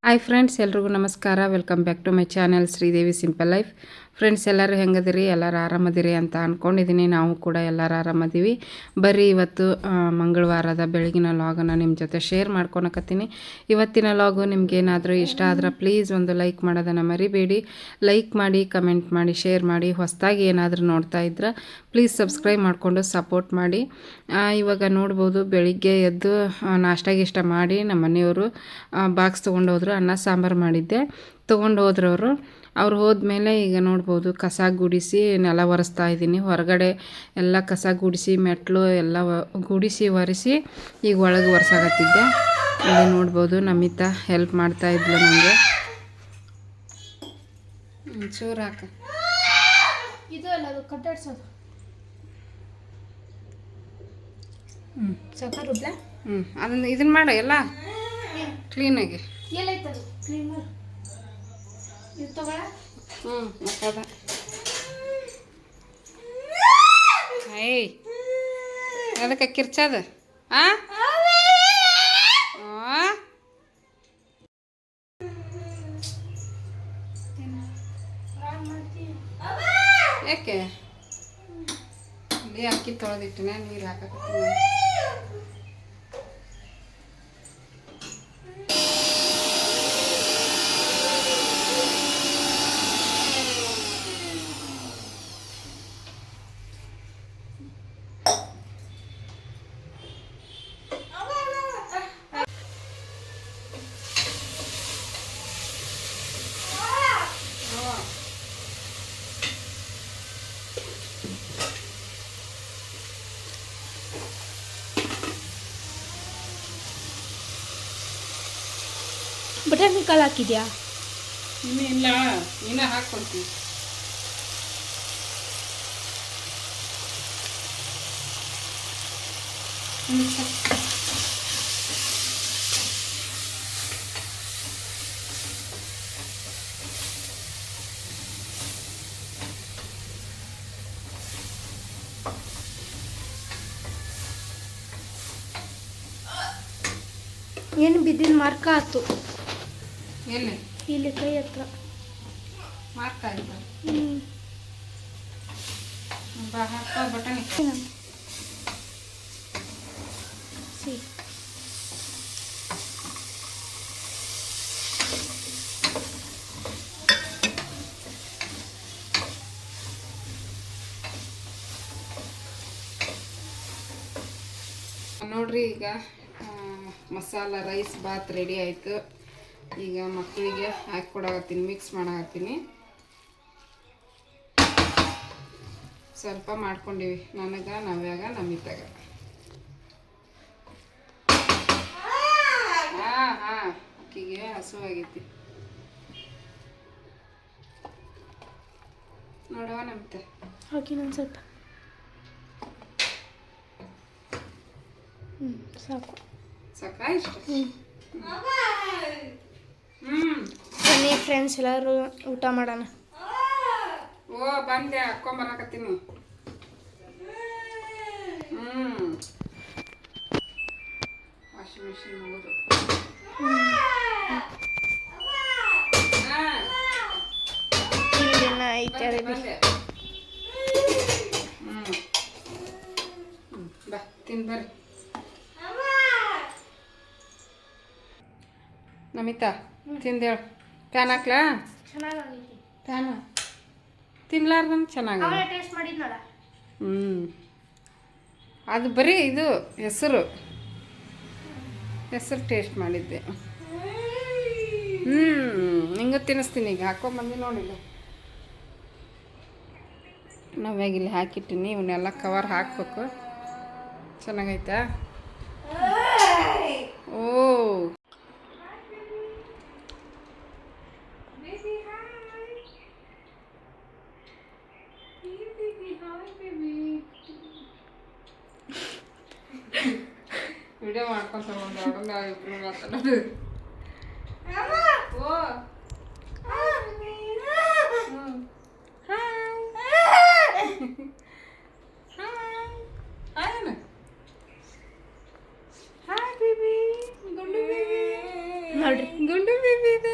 Hi friends, ಎಲ್ರಿಗೂ ನಮಸ್ಕಾರ. Welcome back to my channel Sridevi simple life. Friends, ಎಲ್ಲರೂ ಹೆಂಗದಿರಿ? ಎಲ್ಲರೂ ಆರಾಮದಿರಿ ಅಂತ ಅಂದ್ಕೊಂಡಿದ್ದೀನಿ. ನಾವು ಕೂಡ ಎಲ್ಲರೂ ಆರಾಮದೀವಿ. ಬರ್ರಿ, ಇವತ್ತು ಮಂಗಳವಾರದ ಬೆಳಗಿನ ಲಾಗನ್ನು ನಿಮ್ಮ ಜೊತೆ ಶೇರ್ ಮಾಡ್ಕೊಳಕತ್ತೀನಿ. ಇವತ್ತಿನ ಲಾಗು ನಿಮ್ಗೇನಾದರೂ ಇಷ್ಟ ಆದ್ರೆ ಪ್ಲೀಸ್ ಒಂದು ಲೈಕ್ ಮಾಡೋದನ್ನು ಮರಿಬೇಡಿ. ಲೈಕ್ ಮಾಡಿ, ಕಮೆಂಟ್ ಮಾಡಿ, ಶೇರ್ ಮಾಡಿ. ಹೊಸದಾಗಿ ಏನಾದರೂ ನೋಡ್ತಾ ಇದ್ರೆ ಪ್ಲೀಸ್ ಸಬ್ಸ್ಕ್ರೈಬ್ ಮಾಡಿಕೊಂಡು ಸಪೋರ್ಟ್ ಮಾಡಿ. ಇವಾಗ ನೋಡ್ಬೋದು, ಬೆಳಿಗ್ಗೆ ಎದ್ದು ನಾಷ್ಟ ಮಾಡಿ ನಮ್ಮ ಮನೆಯವರು ಬಾಕ್ಸ್ ತೊಗೊಂಡೋದ್ರು. ಅನ್ನ ಸಾಂಬಾರು ಮಾಡಿದ್ದೆ, ತೊಗೊಂಡು ಹೋದ್ರವರು. ಅವ್ರು ಹೋದ್ಮೇಲೆ ಈಗ ನೋಡ್ಬೋದು, ಕಸ ಗುಡಿಸಿ ನೆಲ ಒರೆಸ್ತಾ ಇದ್ದೀನಿ. ಹೊರಗಡೆ ಎಲ್ಲ ಕಸ ಗುಡಿಸಿ ಮೆಟ್ಲು ಎಲ್ಲ ಗುಡಿಸಿ ಒರೆಸಿ ಈಗ ಒಳಗೆ ಒರೆಸಾಕತ್ತಿದ್ದೆ. ಇಲ್ಲಿ ನೋಡ್ಬೋದು, ನಮಿತ ಹೆಲ್ಪ್ ಮಾಡ್ತಾ ಇದ್ಲು ನನಗೆ. ಚೂರು ಹಾಕ, ಇದು ಅಲ್ಲ ಅದು ಕಟ್ಟಾಡ್ಸೋದು. ಸ್ವಲ್ಪ ರುಬ್ಲ. ಅದನ್ನು ಇದನ್ನು ಮಾಡು, ಎಲ್ಲ ಕ್ಲೀನಾಗಿ. ಎಲ್ಲೈತದು ಕ್ಲೀನ್ ಮಾಡು. ಇದು ತಗೊಳ. ಮಕ್ಕದ ಏಯ್, ಅದಕ್ಕೆ ಕಿರ್ಚದ. ಯಾಕೆ ಇಲ್ಲಿ ಅಕ್ಕಿ ತೊಳೆದಿಟ್ಟಿನ ನೀರು ಹಾಕಕತ್ತೀನಿ. ಬಟಾಣಿಕಾಳು ಹಾಕಿದ್ಯಾ? ಇನ್ನೂ ಇಲ್ಲ, ಇನ್ನೂ ಹಾಕ್ಕೊಳ್ತೀವಿ. ಏನು ಬಿದ್ದಿನ ಮಾರ್ಕ ಆಯ್ತು. ಎಲ್ಲಿ? ಇಲ್ಲಿ ಕೈ ಹತ್ರ ಮಾರ್ಕ್ ಆಯ್ತು. ಬಾ, ಹಾಕೋ ಬಟಾಣಿ. ನೋಡ್ರಿ, ಈಗ ಮಸಾಲ ರೈಸ್ ಬಾತ್ ರೆಡಿ ಆಯಿತು. ಈಗ ಮಕ್ಕಳಿಗೆ ಹಾಕಿ ಕೊಡಾಕತ್ತೀನಿ, ಮಿಕ್ಸ್ ಮಾಡಾಕತ್ತೀನಿ. ಸ್ವಲ್ಪ ಮಾಡ್ಕೊಂಡಿವಿ, ನನಗೆ, ನವ್ಯಾಗ, ನಮಿತಾಗ. ಅಕ್ಕಿಗೆ ಹಸುವಾಗೈತಿ ನೋಡವ ನಮಿತ. ಹಾಕಿ ನಾನು ಸ್ವಲ್ಪ. ಸಾಕು ಸಾಕಾ? ಇಷ್ಟ. ಬನ್ನಿ ಫ್ರೆಂಡ್ಸ್, ಎಲ್ಲರೂ ಊಟ ಮಾಡೋಣ. ಓ, ಬಂದೆ, ಹಾಕ್ಕೊಂಬರಾಕತ್ತೀನಿ. ವಾಷಿಂಗ್ ಮಿಷಿನ್ ಹೋಗೋದು. ಇಲ್ಲಿನ ಐತೆ ಅರಬಿ. ಬಾ, ತಿನ್ ಬರ್ರಿ. ನಮಿತಾ, ತಿಂದೇಳು. ಪ್ಯಾನ್ ಹಾಕ್ಲಾ? ಚೆನ್ನಾಗೈತಿ ಪ್ಯಾನ್ ತಿನ್ಲಾರ್ದನ್ ಚೆನ್ನಾಗ. ಟೇಸ್ಟ್ ಮಾಡಿದ್ನಲ್ಲ. ಅದು ಬರೀ ಇದು ಹೆಸರು ಟೇಸ್ಟ್ ಮಾಡಿದ್ದೆ. ನಿಂಗೂ ತಿನ್ನಿಸ್ತೀನಿ. ಈಗ ಹಾಕ್ಕೊಂಬಂದು ನೋಡಿಲ್ಲ, ನಾವ್ಯಾಗಿಲ್ಲಿ ಹಾಕಿಟ್ಟಿನಿ. ಇವನ್ನೆಲ್ಲ ಕವರ್ ಹಾಕ್ಬೇಕು. ಚೆನ್ನಾಗೈತಾ? ಓ, ವಿಡಿಯೋ ಮಾಡ್ಕೊಂತ ಇಬ್ರು ಮಾತಾಡೋದು. ಓ, ಹಾಯ್ ಬೇಬಿ, ಗುಂಡು ಬೇಬಿ. ನೋಡ್ರಿ, ಗುಂಡು ಬೇಬಿ.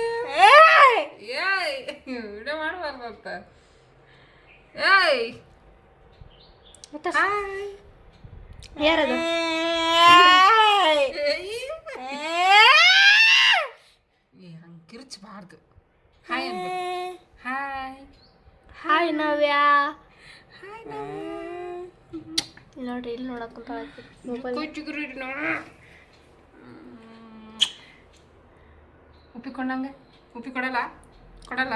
ವಿಡಿಯೋ ಮಾಡಬಾರ್ದಂತ. ಏಯ್ ಮತ್ತೆ ಯಾರದು? ಹಂಗೆ ಕಿರ್ಚಬಾರ್ದು. ಹಾಯ್ ಅನ್ಬೇಕು. ಹಾಯ್ ಹಾಯ್ ನವ್ಯ. ಹಾಯ್ ನೋಡ್ರಿ ಇಲ್ಲಿ ನೋಡಕ್ಕಂತ ಮೊಬೈಲ್. ಉಪ್ಪಿ ಕೊಂಡಂಗೆ ಉಪ್ಪಿ ಕೊಡಲ್ಲ ಕೊಡಲ್ಲ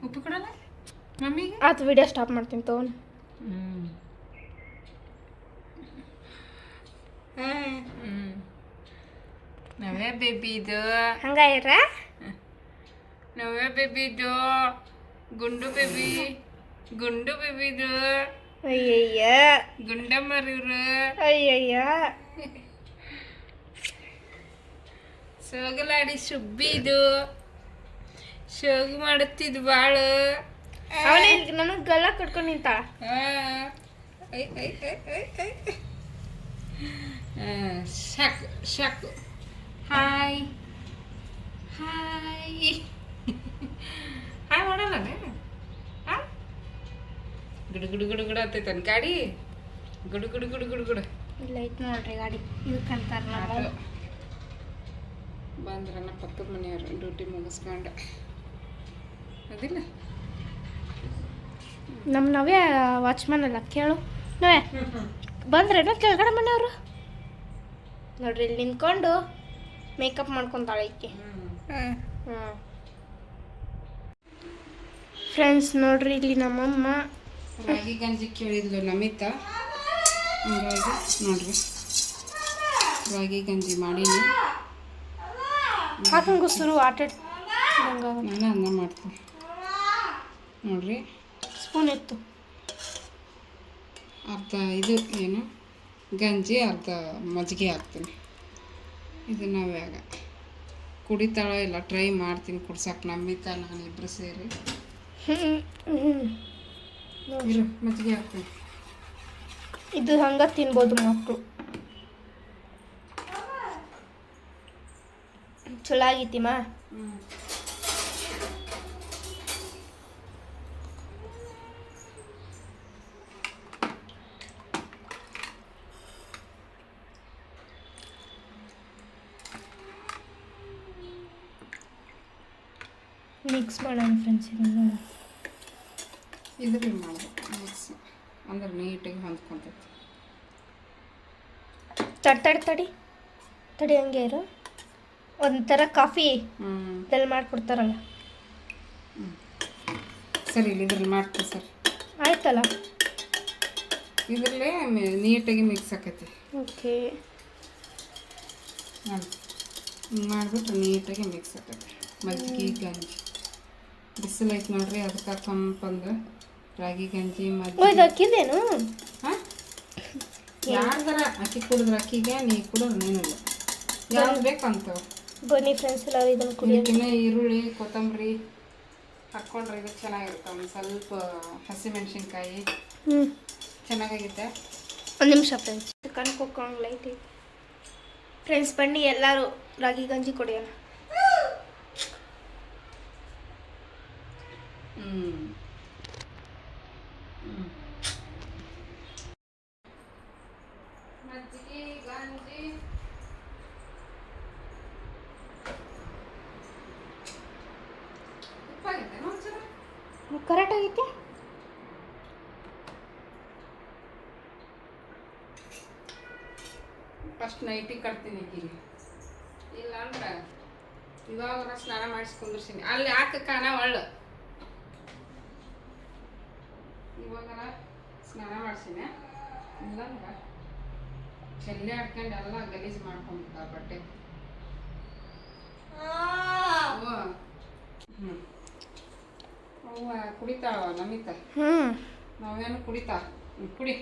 ಉಪ್ಪಿ ಕೊಡಲ್ಲ ಮಮ್ಮಿಗೆ. ಆತು ವಿಡಿಯೋ ಸ್ಟಾಪ್ ಮಾಡ್ತೀನಿ ತಗೊಂಡು. ನವ್ಯ ಬೇಬಿದು ಹಂಗಾಯ್ರ ನವ್ಯ ಬೇಬಿದು ಗುಂಡು ಬೇಬಿದು ಅಯ್ಯಯ್ಯ ಗುಂಡಮ್ಮರಿವ್ರು ಅಯ್ಯಯ್ಯ. ಸೋಗಲಾಡಿ ಸುಬ್ಬಿದು ಸೋಗು ಮಾಡುತ್ತಿದ್ದು ಬಾಳು. ಅವನೇ ನನಗೆ ಗಲ್ಲ ಕಟ್ಕೊಂಡು ನಿಂತಾಳ. ಸಾಕು ಹಾಯ್ ಹಾಯ್ ಹಾಯ್ ಮಾಡಲ್ಲನೆ. ಗುಡು ಗುಡು ಗುಡು ಗುಡು ಅಂತೈತೆ ನನ್ನ ಗಾಡಿ. ಗುಡು ಗುಡು ಗುಡು ಗುಡು ಗುಡು ಇಲ್ಲ ಐತೆ ನೋಡ್ರಿ ಗಾಡಿ. ಇದಕ್ಕಂತಾರ ನಾವು ಬಂದ್ರನ್ನ ಪಕ್ಕದ ಮನೆಯವರು ಡ್ಯೂಟಿ ಮುಗಿಸ್ಕೊಂಡು ಅದಿಲ್ಲ. ನಮ್ಮ ನವ್ಯ ವಾಚ್ಮನ್ ಅಲ್ಲ ಕೇಳು. ನವ್ಯ ಬಂದ್ರೇನೋ ಕೆಳಗಡೆ ಮನೆಯವರು. ನೋಡ್ರಿ ಇಲ್ಲಿ ನಿಂತ್ಕೊಂಡು ಮೇಕಪ್ ಮಾಡ್ಕೊತಾಳೆ ಈಕೆ. ಫ್ರೆಂಡ್ಸ್ ನೋಡ್ರಿ ಇಲ್ಲಿ ನಮ್ಮಮ್ಮ ರಾಗಿ ಗಂಜಿ ಕೇಳಿದ್ಲು ನಮಿತಾ. ಹಂಗಾಗಿ ನೋಡ್ರಿ ರಾಗಿ ಗಂಜಿ ಮಾಡೀನಿ. ಹಾಕಂಗೂ ಶುರು ಆಟ ನಾನು ಹಂಗೆ ಮಾಡ್ತೀನಿ ನೋಡ್ರಿ. ಸ್ಪೂನ್ ಇತ್ತು. ಅರ್ಧ ಇದು ಏನು ಗಂಜಿ ಅರ್ಧ ಮಜ್ಜಿಗೆ ಹಾಕ್ತೀನಿ. ಇದನ್ನು ವ್ಯಾಗ ಕುಡಿತಾಳೋ ಇಲ್ಲ ಟ್ರೈ ಮಾಡ್ತೀನಿ ಕುಡ್ಸಕ್ಕೆ. ನಮ್ಮಿತ ನಾನು ಇಬ್ಬರು ಸೇರಿ ಇರು ಮಜ್ಜಿಗೆ ಹಾಕ್ತೀನಿ. ಇದು ಹಂಗ ತಿನ್ಬೋದು ಮಕ್ಕಳು. ಚಲೋ ಆಗೈತಿಮ್ಮ. ಮಿಕ್ಸ್ ಮಾಡೋಣ ಫ್ರೆಂಡ್ಸ್. ಇದ್ರಲ್ಲಿ ಮಾಡ್ಬೇಕು ಮಿಕ್ಸ್ ಅಂದ್ರೆ ನೀಟಾಗಿ ಹೊಂದ್ಕೊತೈತಿ. ತಡಿ ಹಂಗೆ ಇರು. ಒಂಥರ ಕಾಫಿ ಇದೆಲ್ಲ ಮಾಡಿಕೊಡ್ತಾರಲ್ಲ. ಸರಿ ಇಲ್ಲಿ ಇದ್ರಲ್ಲಿ ಮಾಡ್ತೀನಿ ಸರ್. ಆಯ್ತಲ್ಲ ಇದರಲ್ಲೇ ನೀಟಾಗಿ ಮಿಕ್ಸ್ ಆಕೈತಿ. ಓಕೆ ಹಿಂಗೆ ಮಾಡಿಬಿಟ್ರೆ ನೀಟಾಗಿ ಮಿಕ್ಸ್ ಆಕೈತಿ. ಮಜ್ಜಿಗೆ ಗಂಜಿ ಬಿಸಿಲು ಐತೆ ನೋಡ್ರಿ. ಅದಕ್ಕೆ ತಂಪಂದು ರಾಗಿ ಗಂಜಿ ಮಜ್ಜಿಗೆ ಅಕ್ಕಿದೇನು. ಹಾಂ ಯಾರ್ದಾರ ಅಕ್ಕಿ ಕುಡಿದ್ರೆ ಅಕ್ಕಿಗೆ ನೀ ಕುಡಿದ್ರೆ ನೀನಿಲ್ಲ ಯಾವ್ದು ಬೇಕಂತವ. ಬನ್ನಿ ಫ್ರೆಂಡ್ಸ್ ಎಲ್ಲರೂ ಇದನ್ನು ಕುಡಿಯೋದು. ಇದಕ್ಕಿನ್ನ ಈರುಳ್ಳಿ ಕೊತ್ತಂಬರಿ ಹಾಕ್ಕೊಂಡ್ರೆ ಇದು ಚೆನ್ನಾಗಿರುತ್ತೆ. ಒಂದು ಸ್ವಲ್ಪ ಹಸಿಮೆಣ್ಸಿನ್ಕಾಯಿ ಚೆನ್ನಾಗಾಗಿದೆ. ಒಂದು ನಿಮಿಷ ಫ್ರೆಂಡ್ಸ್ ಕಣ್ಕೊಕ್ಕೊಂಡು ಲೈಟ್ ಐತಿ. ಫ್ರೆಂಡ್ಸ್ ಬನ್ನಿ ಎಲ್ಲರೂ ರಾಗಿ ಗಂಜಿ ಕುಡಿಯೋಣ. ಮಜ್ಜಿಗೆ ಗಂಜಿ ಉಪ್ಪಾಗೈತೆ ಒಂದ್ಸಲ ಕರೆಕ್ಟ್ ಆಗೈತೆ. ಫಸ್ಟ್ ನೈಟಿಗೆ ಕಟ್ತೀನಿ ಈಗಿನ. ಇಲ್ಲ ಅಂದ್ರೆ ಇವಾಗ ಸ್ನಾನ ಮಾಡಿಸ್ಕೊಂಡ್ರಿ ಅಲ್ಲಿ ಹಾಕಕ್ಕಾನ ಒಳ್ಳೆ. ಇವಾಗ ಸ್ನಾನ ಮಾಡಿಸಿನಿ. ಇಲ್ಲಂದ್ರೆ ಚೆಲ್ಲೆ ಹಾಡ್ಕೊಂಡು ಎಲ್ಲ ಗಲೀಜು ಮಾಡ್ಕೊಂಡ್ಬಿಟ್ಟ ಬಟ್ಟೆ. ಅವ್ವ ಕುಡಿತಾವ ನಮಿತ. ನಾವೇನು ಕುಡಿತಾ ಕುಡಿ.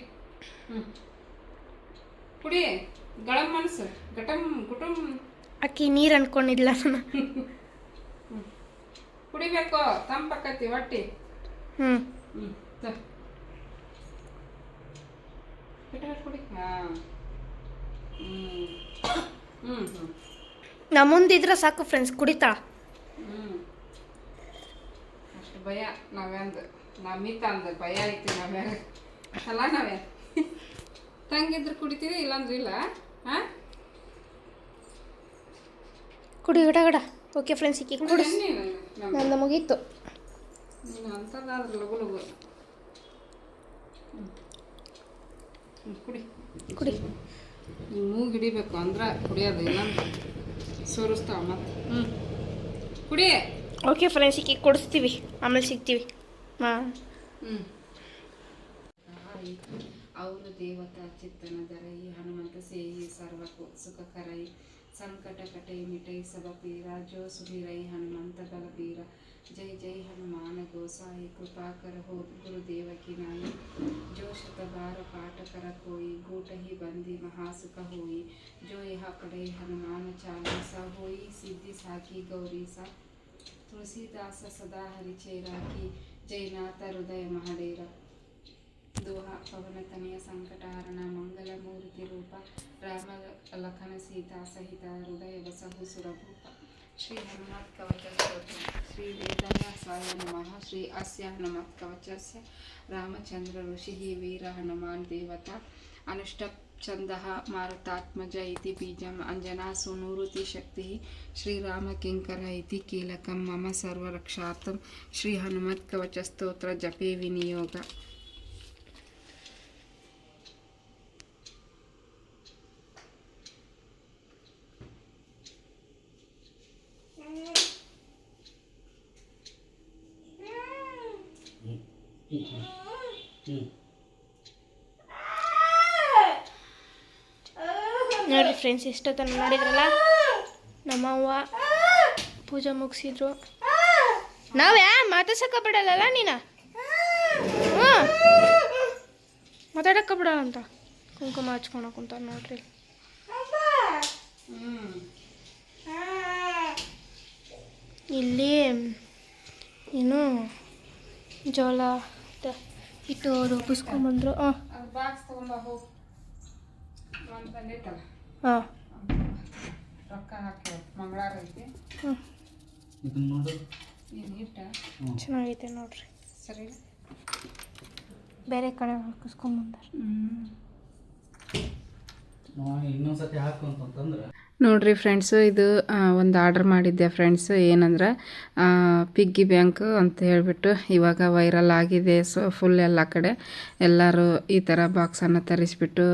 ಕುಡಿ ಗಳಂ ಮನಸ್ಸು ಗಟಂ ಕುಟುಂ. ಅಕ್ಕಿ ನೀರು ಅನ್ಕೊಂಡಿದ್ಲ ನಾನು. ಕುಡಿಬೇಕು ತಂಪಕ್ಕತಿ ಹೊಟ್ಟಿ. ಕುಡಿ. ಹಾಂ ನಾ ಮುಂದಿದ್ರೆ ಸಾಕು ಫ್ರೆಂಡ್ಸ್ ಕುಡಿತಾಳ. ಭಯ ನಾವ್ಯಾಂದು ನಮ್ಮಿತ ಅಂದ ಭಯ ಐತಿ ನಾವ್ಯಾಗ ಅಲ್ಲ ನಾವೇ ತಂಗಿದ್ರು ಕುಡಿತೀವಿ ಇಲ್ಲಾಂದ್ರೆ ಇಲ್ಲ. ಹಾಂ ಕುಡಿ ಗಡ ಗಡ. ಓಕೆ ಫ್ರೆಂಡ್ಸ್, ಈಗ ಕುಡಿ. ನಂದು ಮುಗೀತು. ನೀನು ಅಂಥದ್ದಾದ್ರೆ ಲಗು ಲಗು ಕುಡಿ ಕುಡಿ. ಮೂಗು ಹಿಡಿಬೇಕು ಅಂದ್ರೆ ಕುಡಿಯೋದು, ಇಲ್ಲಾಂದ್ರೆ ಸೋರಿಸ್ತಾವ ಮತ್ತೆ. ಕುಡಿ. ಓಕೆ ಫ್ರೆಂಡ್ಸ್, ಈಗ ಕೊಡಿಸ್ತೀವಿ, ಆಮೇಲೆ ಸಿಗ್ತೀವಿ. ಹಾಂ. ಅವರು ದೇವತಾ ಚಿತ್ತನ ದರೈ ಹನುಮಂತ ಸೇಯಿ ಸರ್ವ ಸುಖಕರೈ ಸಂಕಟ ಕಟೈ ಮಿಟೈ ಸಬ ಪೀರ ಜೋ ಸುಮಿರೈ ಹನುಮಂತ ಬಲಬೀರ जय जय हनुमान गोसाई कृपा कर हो गुरुदेव की नाई जो शत बार पाठ कर कोई गूट ही बंदी महासुख होई जो यह पढ़े हनुमान चालीसा होई सिद्धि साकी गौरी सा तुलसीदास सदा हरिचेरा की जयनाथ हृदय महाडेरा दोहा पवन तनय संकटहरण मंगल मूर्ति रूप राम लखन सीता सहित हृदय बसहु सुरभूप श्री हनुमत कवच स्तोत्र श्री वेदव्यासाय नमः श्री अस्य हनुमत कवचस्य रामचंद्र ऋषि वीर हनुमान देवता अनुष्टप छंदः मारुतात्मज इति बीजम् अंजनासूनुरुति शक्तिः श्रीरामकिङ्कर इति कीलकं मम सर्वरक्षार्थं श्री हनुमत कवच स्तोत्र जपे विनियोग. ನೋಡಿ ಫ್ರೆಂಡ್ಸ್, ಎಷ್ಟೊತ್ತನ ನೋಡಿದ್ರಲ್ಲ, ನಮ್ಮವ್ವ ಪೂಜೆ ಮುಗಿಸಿದ್ರು. ನಾವ್ಯಾ ಮಾತಾಡ್ಸಕ್ಕ ಬಿಡಲ್ಲ ನೀನು. ಹ್ಞೂ ಮಾತಾಡಕ್ಕ ಬಿಡಲ್ಲ ಅಂತ ಕುಂಕುಮ ಹಚ್ಕೊಳಕ್ ಕುಂತಾರ ನೋಡ್ರಿ. ಇಲ್ಲಿ ಏನು ಜೋಳ ಹಿಟ್ಟು ರೂಪಿಸ್ಕೊಂಬಂದ್ರು. ಹಾಂ ರೊಕ್ಕ ಹಾಕಿ ಮಂಗಳಾರ ಐತಿ. ಚೆನ್ನಾಗೈತೆ ನೋಡ್ರಿ. ಸರಿ, ಬೇರೆ ಕಡೆ ಹಾಕಿಸ್ಕೊಂಬಂದಾರ. ಇನ್ನೊಂದ್ಸತಿ ಹಾಕು ಅಂತಂದ್ರೆ ನೋಡ್ರಿ ಫ್ರೆಂಡ್ಸು, ಇದು ಒಂದು ಆರ್ಡ್ರ್ ಮಾಡಿದ್ದೆ ಫ್ರೆಂಡ್ಸು. ಏನಂದ್ರೆ ಪಿಗ್ಗಿ ಬ್ಯಾಂಕು ಅಂತ ಹೇಳಿಬಿಟ್ಟು ಇವಾಗ ವೈರಲ್ ಆಗಿದೆ. ಸೊ ಫುಲ್ ಎಲ್ಲ ಕಡೆ ಎಲ್ಲರೂ ಈ ಥರ ಬಾಕ್ಸನ್ನು ತರಿಸ್ಬಿಟ್ಟು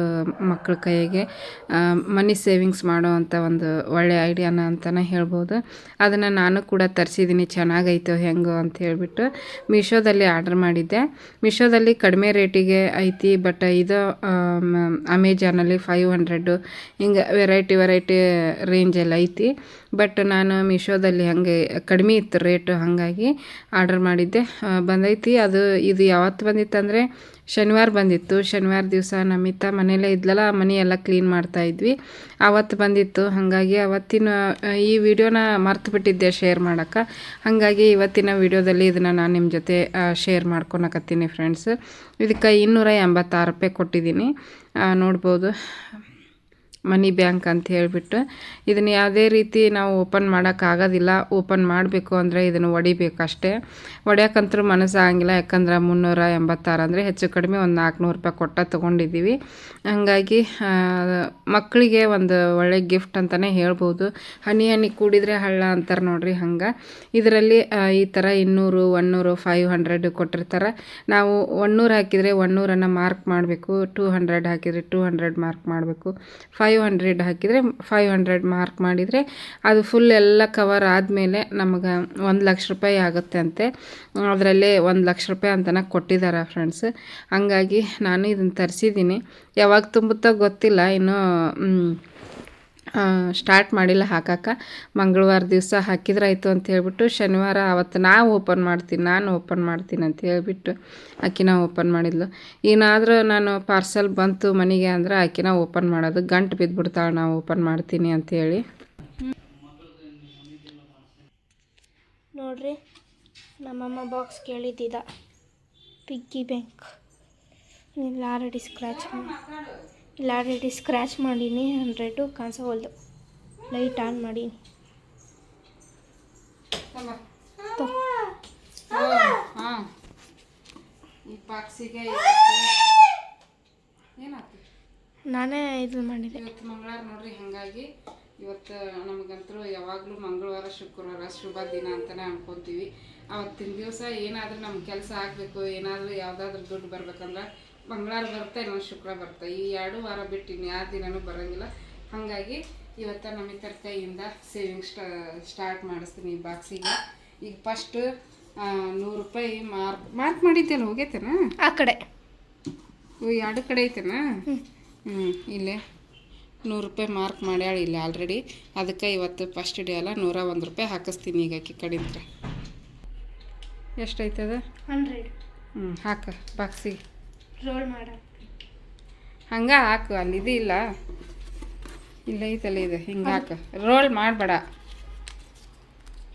ಮಕ್ಕಳ ಕೈಗೆ ಮನಿ ಸೇವಿಂಗ್ಸ್ ಮಾಡೋ ಅಂಥ ಒಂದು ಒಳ್ಳೆಯ ಐಡಿಯಾನ ಅಂತಲೇ ಹೇಳ್ಬೋದು. ಅದನ್ನು ನಾನು ಕೂಡ ತರಿಸಿದ್ದೀನಿ, ಚೆನ್ನಾಗೈತೋ ಹೆಂಗೋ ಅಂತ ಹೇಳಿಬಿಟ್ಟು ಮೀಶೋದಲ್ಲಿ ಆರ್ಡ್ರ್ ಮಾಡಿದ್ದೆ. ಮೀಶೋದಲ್ಲಿ ಕಡಿಮೆ ರೇಟಿಗೆ ಐತಿ, ಬಟ್ ಇದು ಅಮೆಜಾನಲ್ಲಿ 500 ಹಿಂಗೆ ವೆರೈಟಿ ರೇಂಜಲ್ಲಿ ಐತಿ. ಬಟ್ ನಾನು ಮೀಶೋದಲ್ಲಿ ಹಾಗೆ ಕಡಿಮೆ ಇತ್ತು ರೇಟು, ಹಾಗಾಗಿ ಆರ್ಡರ್ ಮಾಡಿದ್ದೆ. ಬಂದೈತಿ. ಇದು ಯಾವತ್ತು ಬಂದಿತ್ತಂದರೆ ಶನಿವಾರ ಬಂದಿತ್ತು. ಶನಿವಾರ ದಿವಸ ನಮ್ಮಿತ್ತ ಮನೆಯಲ್ಲೇ ಇದ್ಲಲ್ಲ, ಮನೆ ಎಲ್ಲ ಕ್ಲೀನ್ ಮಾಡ್ತಾಯಿದ್ವಿ, ಆವತ್ತು ಬಂದಿತ್ತು. ಹಾಗಾಗಿ ಅವತ್ತಿನ ಈ ವಿಡಿಯೋನ ಮರ್ತು ಬಿಟ್ಟಿದ್ದೆ ಶೇರ್ ಮಾಡೋಕ್ಕೆ. ಹಾಗಾಗಿ ಇವತ್ತಿನ ವಿಡಿಯೋದಲ್ಲಿ ಇದನ್ನು ನಾನು ನಿಮ್ಮ ಜೊತೆ ಶೇರ್ ಮಾಡ್ಕೊಳಕತ್ತೀನಿ ಫ್ರೆಂಡ್ಸ್. ಇದಕ್ಕೆ 286 ರೂಪಾಯಿ ಕೊಟ್ಟಿದ್ದೀನಿ, ನೋಡ್ಬೋದು. ಮನಿ ಬ್ಯಾಂಕ್ ಅಂತ ಹೇಳಿಬಿಟ್ಟು ಇದನ್ನು ಯಾವುದೇ ರೀತಿ ನಾವು ಓಪನ್ ಮಾಡೋಕ್ಕಾಗೋದಿಲ್ಲ. ಓಪನ್ ಮಾಡಬೇಕು ಅಂದರೆ ಇದನ್ನು ಹೊಡಿಬೇಕು ಅಷ್ಟೇ. ಹೊಡ್ಯೋಕ್ಕಂತೂ ಮನಸ್ಸಾಗಿಲ್ಲ, ಯಾಕಂದ್ರೆ 386 ಅಂದರೆ ಹೆಚ್ಚು ಕಡಿಮೆ ಒಂದು 400 ರೂಪಾಯಿ ಕೊಟ್ಟ ತೊಗೊಂಡಿದ್ದೀವಿ. ಹಾಗಾಗಿ ಮಕ್ಕಳಿಗೆ ಒಂದು ಒಳ್ಳೆ ಗಿಫ್ಟ್ ಅಂತಲೇ ಹೇಳ್ಬೋದು. ಹನಿ ಹನಿ ಕೂಡಿದರೆ ಹಳ್ಳ ಅಂತಾರೆ ನೋಡ್ರಿ, ಹಂಗೆ ಇದರಲ್ಲಿ ಈ ಥರ 200, 100, 500 ಕೊಟ್ಟಿರ್ತಾರೆ. ನಾವು 100 ಹಾಕಿದರೆ 100 ಮಾರ್ಕ್ ಮಾಡಬೇಕು, 200 ಹಾಕಿದರೆ 200 ಮಾರ್ಕ್ ಮಾಡಬೇಕು, 500 ಹಾಕಿದರೆ 500 ಮಾರ್ಕ್ ಮಾಡಿದರೆ ಅದು ಫುಲ್ ಎಲ್ಲ ಕವರ್ ಆದಮೇಲೆ ನಮಗೆ 1 ಲಕ್ಷ ರೂಪಾಯಿ ಆಗುತ್ತೆ ಅಂತೆ. ಅದರಲ್ಲೇ 1 ಲಕ್ಷ ರೂಪಾಯಿ ಅಂತಲೇ ಕೊಟ್ಟಿದ್ದಾರೆ ಫ್ರೆಂಡ್ಸ್. ಹಂಗಾಗಿ ನಾನು ಇದನ್ನು ತರಿಸಿದ್ದೀನಿ. ಯಾವಾಗ ತುಂಬುತ್ತೋ ಗೊತ್ತಿಲ್ಲ, ಇನ್ನೂ ಸ್ಟಾರ್ಟ್ ಮಾಡಿಲ್ಲ ಹಾಕಕ್ಕೆ. ಮಂಗಳವಾರ ದಿವಸ ಹಾಕಿದ್ರೆ ಆಯಿತು ಅಂತ ಹೇಳ್ಬಿಟ್ಟು ಶನಿವಾರ ಅವತ್ತು ನಾನು ಓಪನ್ ಮಾಡ್ತೀನಿ ಅಂತ ಹೇಳ್ಬಿಟ್ಟು ಆಕಿನ ಓಪನ್ ಮಾಡಿದ್ಲು. ಏನಾದರೂ ನಾನು ಪಾರ್ಸಲ್ ಬಂತು ಮನೆಗೆ ಅಂದ್ರೆ ಆಕಿನ ಓಪನ್ ಮಾಡೋದು, ಗಂಟು ಬಿದ್ದುಬಿಡ್ತಾಳೆ ನಾವು ಓಪನ್ ಮಾಡ್ತೀನಿ ಅಂಥೇಳಿ. ನೋಡ್ರಿ, ನಮ್ಮಮ್ಮ ಬಾಕ್ಸ್ ಕೇಳಿದ್ದಿದ್ದ ಪಿಗ್ಗಿ ಬ್ಯಾಂಕ್. ಇಲ್ಲ ಆಲ್ರೆಡಿ ಸ್ಕ್ರ್ಯಾಚ್ ಮಾಡೀನಿ. 100 ಕಾಣಿಸೋಲ್ದು. ಲೈಟ್ ಆನ್ ಮಾಡೀನಿ. ಹಾಂ ಈ ಬಾಕ್ಸಿಗೆ ಏನಾಯ್ತು ನಾನೇ ಇದು ಮಾಡಿದೆ. ಇವತ್ತು ಮಂಗಳವಾರ ನೋಡ್ರಿ, ಹಾಗಾಗಿ ಇವತ್ತು ನಮಗಂತೂ ಯಾವಾಗಲೂ ಮಂಗಳವಾರ ಶುಕ್ರವಾರ ಶುಭ ದಿನ ಅಂತಲೇ ಅನ್ಕೊತೀವಿ. ಅವತ್ತಿನ ದಿವಸ ಏನಾದರೂ ನಮ್ಮ ಕೆಲಸ ಆಗಬೇಕು, ಏನಾದರೂ ಯಾವುದಾದ್ರೂ ದುಡ್ಡು ಬರ್ಬೇಕಂದ್ರೆ ಮಂಗಳವಾರ ಬರುತ್ತೆ, ಇನ್ನೊಂದು ಶುಕ್ರವಾರ ಬರುತ್ತೆ. ಈ 2 ವಾರ ಬಿಟ್ಟು ಇನ್ನು ಯಾವ ದಿನವೂ ಬರೋಂಗಿಲ್ಲ. ಹಾಗಾಗಿ ಇವತ್ತು ನಮ್ಮಿತರ ಕೈಯಿಂದ ಸೇವಿಂಗ್ ಸ್ಟಾರ್ಟ್ ಮಾಡಿಸ್ತೀನಿ ಈ ಬಾಕ್ಸಿಗೆ. ಈಗ ಫಸ್ಟು 100 ರೂಪಾಯಿ ಮಾರ್ಕ್ ಮಾಡಿದ್ದೇನೆ, ಹೋಗೈತೇನ ಆ ಕಡೆ 2 ಕಡೆ ಐತೆನಾ? ಇಲ್ಲೇ 100 ರೂಪಾಯಿ ಮಾರ್ಕ್ ಮಾಡ್ಯಾಳ ಇಲ್ಲಿ ಆಲ್ರೆಡಿ. ಅದಕ್ಕೆ ಇವತ್ತು ಫಸ್ಟ್ ಡೇ ಅಲ್ಲ, 101 ರೂಪಾಯಿ ಹಾಕಿಸ್ತೀನಿ ಈಗ ಆಕಿ ಕಡಿಂತ್ರ. ಎಷ್ಟೈತದ? 100. ಹಾಕ ಬಾಕ್ಸಿಗೆ, ರೋಲ್ ಮಾಡ ಹಂಗೆ ಹಾಕು. ಅಲ್ಲಿದು ಇಲ್ಲ, ಇಲ್ಲ ಐತಲ್ಲ ಇದು, ಹಿಂಗೆ ಹಾಕು. ರೋಲ್ ಮಾಡಬೇಡ,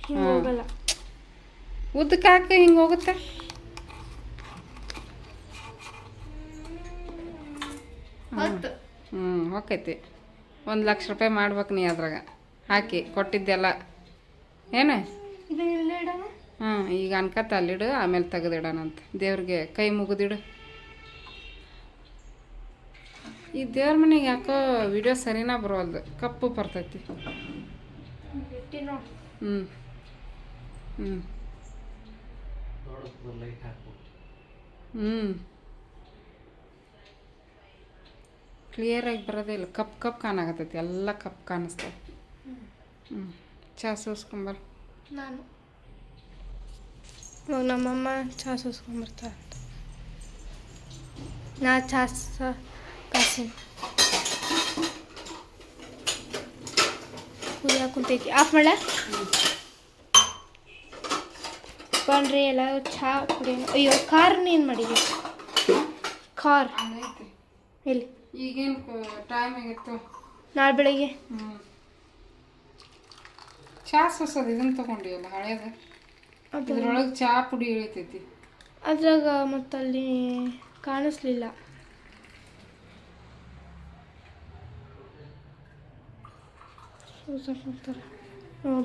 ಹೋಗಲ್ಲ. ಉದ್ದಕ್ಕೆ ಹಾಕು, ಹಿಂಗೆ ಹೋಗುತ್ತೆ. ಹೋಗೈತಿ. 1 ಲಕ್ಷ ರೂಪಾಯಿ ಮಾಡ್ಬೇಕು ನೀ ಅದ್ರಾಗ ಹಾಕಿ ಕೊಟ್ಟಿದ್ದೆಲ್ಲ. ಏನು ಈಗ ಅನ್ಕತ್ತ ಅಲ್ಲಿಡು, ಆಮೇಲೆ ತೆಗೆದಿಡೋಣಂತ. ದೇವ್ರಿಗೆ ಕೈ ಮುಗಿದಿಡು. ಈ ದೇವ್ರ ಮನೆಗೆ ಯಾಕೋ ವಿಡಿಯೋ ಸರಿನಾ ಬರೋಲ್ದು, ಕಪ್ಪು ಬರ್ತೈತಿ. ಕ್ಲಿಯರಾಗಿ ಬರೋದೇ ಇಲ್ಲ, ಕಪ್ ಕಾಣಾಕತ್ತೈತಿ, ಎಲ್ಲ ಕಪ್ ಕಾಣಿಸ್ತದೆ. ಚಾ ಸೋಸ್ಕೊಂಬರ್. ನಾನು ನಮ್ಮಮ್ಮ ಚಹಾ ಸೋಸ್ಕೊಂಬರ್ತಾರ ಅಂತ ನಾ ಚಹಾ ಕಾಸಿನ ಕುದಿಯಾಕ ಕುಂತೈತಿ. ಆಫ್ ಮಾಡ ಬನ್ರಿ ಎಲ್ಲ ಚಹಾ ಕುಡಿಯೋಣ. ಅಯ್ಯೋ ಖಾರನ ಏನು ಮಾಡಿದ್ವಿ? ಖಾರ ಎಲ್ಲಿ? ಈಗೇನು ಟೈಮ್ ಆಗಿತ್ತು? ನಾಳೆ ಬೆಳಿಗ್ಗೆ. ಚಹಾ ಸೋಸೋದು ಇದನ್ನು ತೊಗೊಂಡಿವಲ್ಲ ಹಳೇದು, ಅದ್ರೊಳಗೆ ಚಹಾ ಪುಡಿ ಇಳಿತೈತಿ. ಅದ್ರಾಗ ಮತ್ತಲ್ಲಿ ಕಾಣಿಸ್ಲಿಲ್ಲ.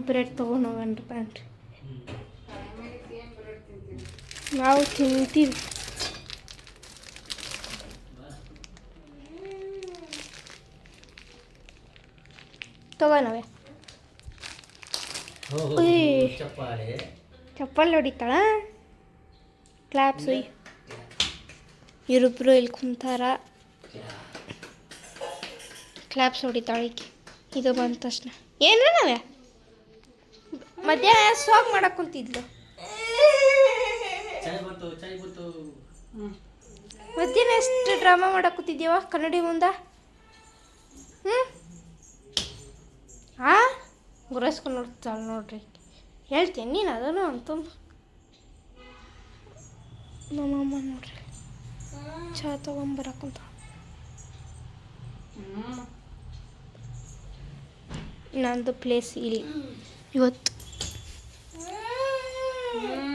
ಬ್ರೆಡ್ ತೊಗೊಂಡು ಹೋಗಣ್ರಿ ಪ್ಯಾಂಟ್ರಿ, ನಾವು ತಿಂತೀವಿ. ತಗೋಣವೆ ಚಪ್ಪಾಳೆ ಹೊಡಿತಾಳ. ಕ್ಲಾಪ್ಸ್ ಇವರಿಬ್ರು ಇಲ್ಲಿ ಕುಂತಾರ, ಕ್ಲಾಪ್ಸ್ ಹೊಡಿತಾಳೆ ಈಕೆ. ಇದು ಬಂದ ತಕ್ಷಣ ಏನು ನಾವೇ ಮಧ್ಯಾಹ್ನ ಸಾಗ್ ಮಾಡಕ್ಕೆ ಕುಂತಿದ್ಲು. ಮಧ್ಯಾಹ್ನ ಎಷ್ಟು ಡ್ರಾಮಾ ಮಾಡಕ್ಕೆ ಕೂತಿದ್ದೀವ ಕನ್ನಡಿ ಮುಂದೆ. ಗುರಸ್ಕೊಂಡು ನೋಡ್ತಾಳೆ ನೋಡ್ರಿ. ಹೇಳ್ತೀನಿ ನೀನು ಅದನ್ನು ಅಂತಂದು. ನಮ್ಮಮ್ಮ ನೋಡ್ರಿ ಚಹಾ ತೊಗೊಂಬರಕ್ಕಂತ. ನಂದು ಪ್ಲೇಸ್ ಇಲ್ಲಿ ಇವತ್ತು.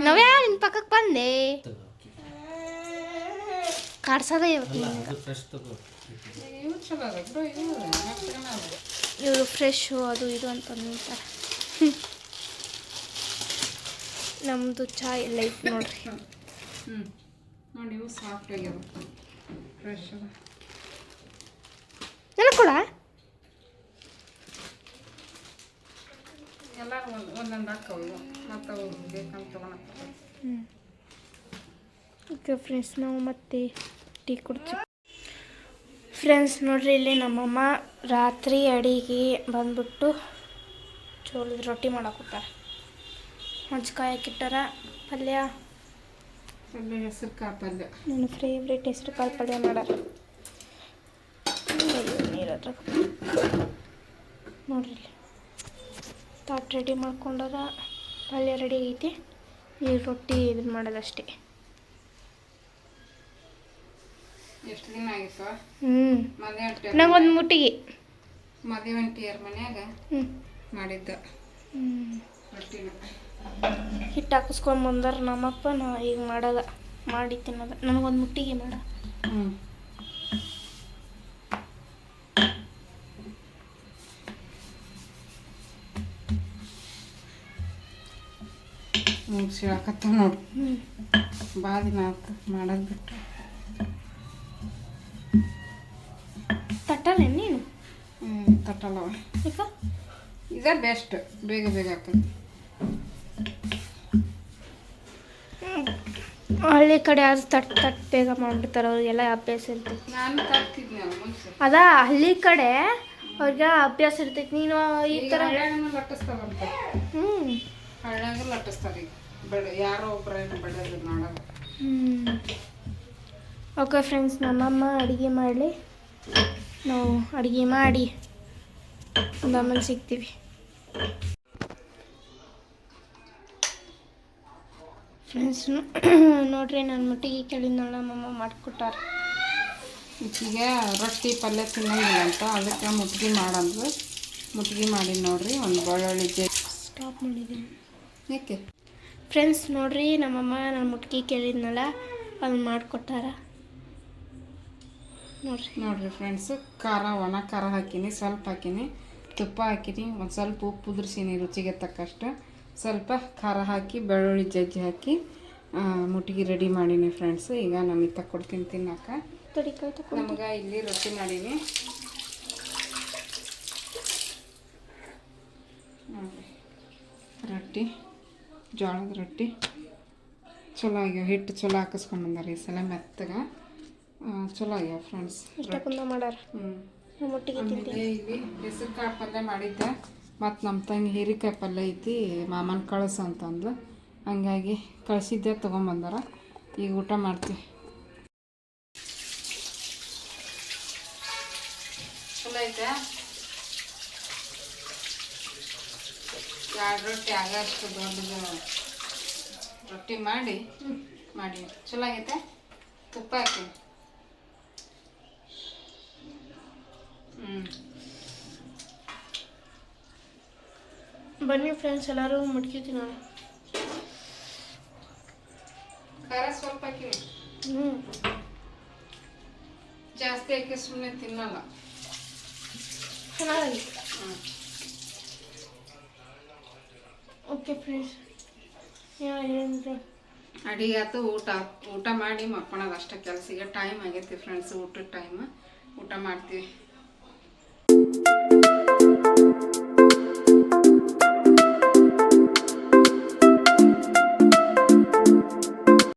ನಾವ್ಯಾ ನಿನ್ನ ಪಕ್ಕಕ್ಕೆ ಬಂದೆ ಕಾಡ್ಸದ ಇವತ್ತು. ಇವರು ಫ್ರೆಶ್ಶು ಅದು ಇದು ಅಂತ ಅಂತಾರೆ. ನಮ್ಮದು ಚಹಾ ಎಲ್ಲ ಐತೆ ನೋಡ್ರಿ. ನೋಡಿ ಇವು ಸಾಫ್ಟ್ ಆಗ್ಯಾವ, ಫ್ರೆಶ್ ಅದ. ಎಲ್ಲ ಕೂಡ ಎಲ್ಲರೂ ಒಂದೊಂದು ಹಾಕವು ಇವು, ಮತ್ತು ಅವು ಬೇಕಂತ ತೊಗೊಳಕ್ಕೆ. ಓಕೆ ಫ್ರೆಂಡ್ಸ್, ನಾವು ಮತ್ತೆ ಟೀ ಕುಡ್ತೀವಿ. ಫ್ರೆಂಡ್ಸ್ ನೋಡ್ರಿ, ಇಲ್ಲಿ ನಮ್ಮಮ್ಮ ರಾತ್ರಿ ಅಡಿಗೆ ಬಂದ್ಬಿಟ್ಟು ಜೋಳದ ರೊಟ್ಟಿ ಮಾಡಾಕತ್ತಾರೆ. ಮಜ್ಜಿಕಾಯಿ ಹಾಕಿಟ್ಟಾರ, ಪಲ್ಯ ಹೆಸರು ಕಾಳು ಪಲ್ಯ, ನನ್ನ ಫೇವ್ರೇಟ್ ಹೆಸರು ಕಾಳು ಪಲ್ಯ ಮಾಡಾರ. ನೀರಾಗ ನೋಡ್ರಿ, ತಾಟ್ ರೆಡಿ ಮಾಡ್ಕೊಂಡಾರ, ಪಲ್ಯ ರೆಡಿ ಐತಿ. ಈ ರೊಟ್ಟಿ ಇದನ್ನು ಮಾಡೋದಷ್ಟೇ. ಎಷ್ಟು ದಿನ ಆಗಿತ್ತು? ಮದುವೆ ನಂಗೊಂದು ಮುಟ್ಟಿಗೆ ಮದುವೆ ಅಂಟಿಯರ ಮನ್ಯಾಗ ಮಾಡಿದ್ದ ರೊಟ್ಟಿನ. ಹಿಟ್ಟು ಹಾಕಿಸ್ಕೊಂಡು ಬಂದಾರ ನಮ್ಮಪ್ಪ. ನಾ ಈಗ ಮಾಡಲ್ಲ, ಮಾಡಿ ತಿನ್ನೋದ. ನನಗೊಂದು ಮುಟ್ಟಿಗೆ ಮಾಡ. ಸೀಳಕತ್ತ ನೋಡಿ. ಭಾಳ ದಿನ ಆಯ್ತು ಮಾಡೋದು ಬಿಟ್ಟು. ತಟ್ಟಲ್ಲ ನೀನು ತಟ್ಟಲ್ಲವ. ಯಾಕ ಇದೇ ಬೆಸ್ಟ್, ಬೇಗ ಬೇಗ ಹಾಕೈತಿ. ಹಳ್ಳಿ ಕಡೆ ಯಾರು ತಟ್ ಬೇಗ ಮಾಡಿಬಿಡ್ತಾರೆ, ಅವ್ರಿಗೆಲ್ಲ ಅಭ್ಯಾಸ ಇರ್ತೈತಿ. ನಾನು ತರ್ತಿದ್ನಲ್ಲ ಮುಂಚೆ. ಅದ ಹಳ್ಳಿ ಕಡೆ ಅವ್ರಿಗೆ ಅಭ್ಯಾಸ ಇರ್ತೈತಿ. ನೀನು ಈ ಥರ ಹಳ್ಳ್ಯಾಗನು ಲಟ್ಟಿಸ್ತಾರಂತ. ಹಳ್ಳ್ಯಾಗ ಲಟ್ಟಿಸ್ತಾರೆ ಈಗ. ಯಾರೋ ಒಬ್ಬರೇನು ಬಡಿಯೋದು ಮಾಡೋದು. ಓಕೆ ಫ್ರೆಂಡ್ಸ್, ನಮ್ಮಮ್ಮ ಅಡುಗೆ ಮಾಡಲಿ, ನಾವು ಅಡುಗೆ ಮಾಡಿ ಒಂದು ಆಮೇಲೆ ಸಿಗ್ತೀವಿ. ಫ್ರೆಂಡ್ಸ್ ನೋಡ್ರಿ, ನನ್ನ ಮಟ್ಟಿಗೆ ಕೇಳಿದ್ನಲ್ಲ, ನಮ್ಮಮ್ಮ ಮಾಡಿಕೊಟ್ಟಾರ. ಈಚಿಗೆ ರೊಟ್ಟಿ ಪಲ್ಯ ತಿನ್ನಂಗಿಲ್ಲ ಅಂತ ಅದಕ್ಕೆ ಮುಟ್ಗಿ ಮಾಡಂದ್ರೆ ಮುಟ್ಗಿ ಮಾಡಿ ನೋಡ್ರಿ. ಒಂದು ಬೆಳ್ಳುಳ್ಳಿ ಸ್ಟಾಪ್ ಮಾಡಿದ್ದೀನಿ. ಯಾಕೆ ಫ್ರೆಂಡ್ಸ್ ನೋಡ್ರಿ, ನಮ್ಮಮ್ಮ ನನ್ನ ಮುಟ್ಗಿ ಕೇಳಿದ್ನಲ್ಲ, ಅದನ್ನ ಮಾಡಿಕೊಟ್ಟಾರ ನೋಡ್ರಿ ಫ್ರೆಂಡ್ಸು. ಖಾರ, ಒಣ ಖಾರ ಹಾಕೀನಿ, ಸ್ವಲ್ಪ ಹಾಕೀನಿ, ತುಪ್ಪ ಹಾಕೀನಿ, ಒಂದು ಸ್ವಲ್ಪ ಉಪ್ಪು ಉದುರ್ಸೀನಿ ರುಚಿಗೆ ತಕ್ಕಷ್ಟು, ಸ್ವಲ್ಪ ಖಾರ ಹಾಕಿ ಬೆಳ್ಳುಳ್ಳಿ ಜಜ್ಜಿ ಹಾಕಿ ಮುಟ್ಗಿ ರೆಡಿ ಮಾಡೀನಿ ಫ್ರೆಂಡ್ಸು. ಈಗ ನಮಗೆ ತಕ್ಕೊಡ್ತೀನಿ ತಿನ್ನಕ್ಕ. ನಮ್ಗೆ ಇಲ್ಲಿ ರೊಟ್ಟಿ ಮಾಡೀನಿ ನೋಡ್ರಿ. ರೊಟ್ಟಿ, ಜೋಳದ ರೊಟ್ಟಿ ಚಲೋ ಆಗ್ಯಾವ. ಹಿಟ್ಟು ಚಲೋ ಹಾಕಿಸ್ಕೊಂಬಂದಾರ ಈ ಸಲ ಮೆತ್ತಗೆ. ಚಲೋ ಆಗ್ಯಾವ ಫ್ರೆಂಡ್ಸ್. ಆಮೇಲೆ ಇಲ್ಲಿ ಹೆಸರು ಕಾಳು ಪಲ್ಯ ಮಾಡಿದ್ದೆ. ಮತ್ತು ನಮ್ಮ ತಂಗಿ ಹೀರೆಕಾಯಿ ಪಲ್ಯ ಐತಿ, ಮಾಮನ ಕಳಿಸು ಅಂತಂದು, ಹಂಗಾಗಿ ಕಳಿಸಿದ್ದೆ ತೊಗೊಂಬಂದಾರ. ಈಗ ಊಟ ಮಾಡ್ತೀವಿ. ಚಲೋ ಐತೆ. 2 ರೊಟ್ಟಿ ಆಗಷ್ಟು ದೊಡ್ಡದು ರೊಟ್ಟಿ ಮಾಡಿ ಚಲೋ ಆಗೈತೆ. ತುಪ್ಪ ಹಾಕಿ ಬನ್ನಿ ಫ್ರೆಂಡ್ಸ್, ಎಲ್ಲರೂ ಮುಟ್ಗಿ ತಿನ್ನೋಣ. ಖಾರ ಸ್ವಲ್ಪ ಹಾಕಿನಿ, ಜಾಸ್ತಿ ಹಾಕಿ ಸುಮ್ಮನೆ ತಿನ್ನಲ್ಲ. ಚೆನ್ನಾಗಿ. ಓಕೆ ಫ್ರೆಂಡ್ಸ್, ಏನಿದೆ ಅಡಿಗೆ ಆಯ್ತು, ಊಟ ಮಾಡಿ ಮಕ್ಕೊಳೋದು ಅಷ್ಟೇ ಕೆಲಸ. ಈಗ ಟೈಮ್ ಆಗೈತಿ ಫ್ರೆಂಡ್ಸ್, ಊಟದ ಟೈಮ್. ಊಟ ಮಾಡ್ತೀವಿ.